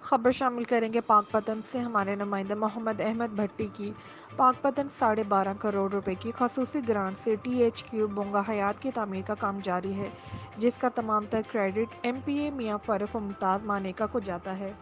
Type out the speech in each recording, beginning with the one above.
خبر شامل کریں گے پاک پتن سے۔ ہمارے نمائندہ محمد احمد بھٹی کی پاک پتن 12.5 کروڑ روپے کی خصوصی گرانٹ سے ٹی ایچ کیو بونگا حیات کی تعمیر کا کام جاری ہے، جس کا تمام تر credit M P A Mian Farrukh ممتاز مانیکا کو جاتا ہے۔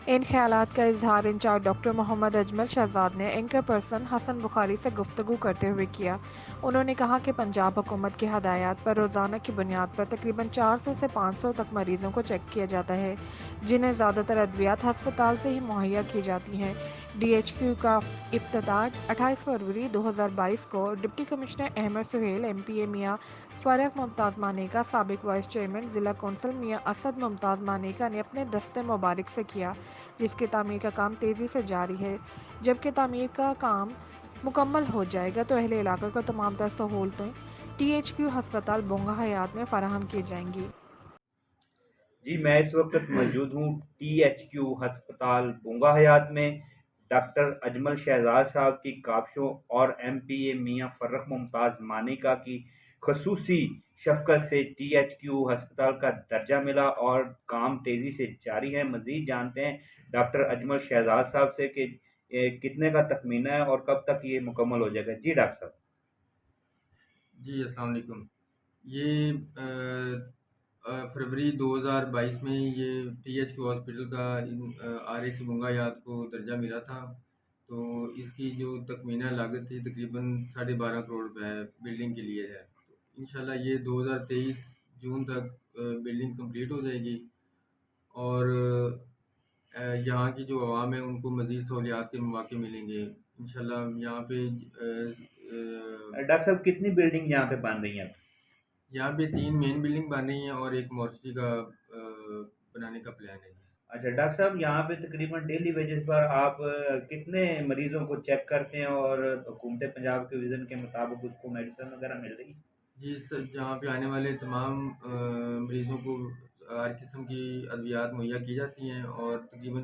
ان خیالات کا اظہار انچارج ڈاکٹر محمد اجمل شہزاد نے اینکر پرسن حسن بخاری سے گفتگو کرتے ہوئے کیا۔ انہوں نے کہا کہ پنجاب حکومت کی ہدایات پر روزانہ کی بنیاد پر تقریباً 400 سے 500 تک مریضوں کو چیک کیا جاتا ہے، جنہیں زیادہ تر ادویات ہسپتال سے ہی مہیا کی جاتی ہیں۔ ڈی ایچ کیو کا افتتاح 28 فروری 2022 کو deputy commissioner Ahmad Sohail, M P A Mian Farrukh ممتاز مانیکا، سابق وائس چیئرمین ضلع کونسل میاں اسد ممتاز مانیکا نے اپنے دست مبارک سے کیا، جس کی تعمیر کا کام تیزی سے جاری ہے۔ جبکہ تعمیر کا کام مکمل ہو جائے گا تو اہل علاقہ کو تمام تر سہولتیں ٹی ایچ کیو ہسپتال بونگا حیات میں فراہم کی جائیں گی۔ جی میں اس وقت موجود ہوں ٹی ایچ کیو ہسپتال بونگا حیات میں ڈاکٹر اجمل شہزاد صاحب کی کاوشوں اور M P A Mian Farrukh ممتاز مانیکا کی خصوصی شفقت سے ٹی ایچ کیو ہسپتال کا درجہ ملا اور کام تیزی سے جاری ہے۔ مزید جانتے ہیں ڈاکٹر اجمل شہزاد صاحب سے کہ کتنے کا تخمینہ ہے اور کب تک یہ مکمل ہو جائے گا۔ جی ڈاکٹر صاحب۔ جی السلام علیکم۔ یہ فروری 2022 میں یہ ٹی ایچ کیو ہاسپٹل کا آر اے سی بونگا یاد کو درجہ ملا تھا، تو اس کی جو تخمینہ لاگت تھی تقریباً 12.5 کروڑ روپے بلڈنگ کے لیے ہے۔ انشاءاللہ یہ 2023 جون تک بلڈنگ کمپلیٹ ہو جائے گی، اور یہاں کی جو عوام ہے ان کو مزید سہولیات کے مواقع ملیں گے انشاءاللہ۔ یہاں پہ ڈاکٹر صاحب کتنی بلڈنگ یہاں پہ بن رہی ہیں؟ یہاں پہ 3 مین بلڈنگ بن رہی ہیں اور ایک مورچری کا بنانے کا پلان ہے۔ اچھا ڈاکٹر صاحب، یہاں پہ تقریباً ڈیلی ویجز پر آپ کتنے مریضوں کو چیک کرتے ہیں اور حکومت پنجاب کے وژن کے مطابق اس کو میڈیسن وغیرہ مل رہی ہے؟ جی سر، جہاں پہ آنے والے تمام مریضوں کو ہر قسم کی ادویات مہیا کی جاتی ہیں، اور تقریباً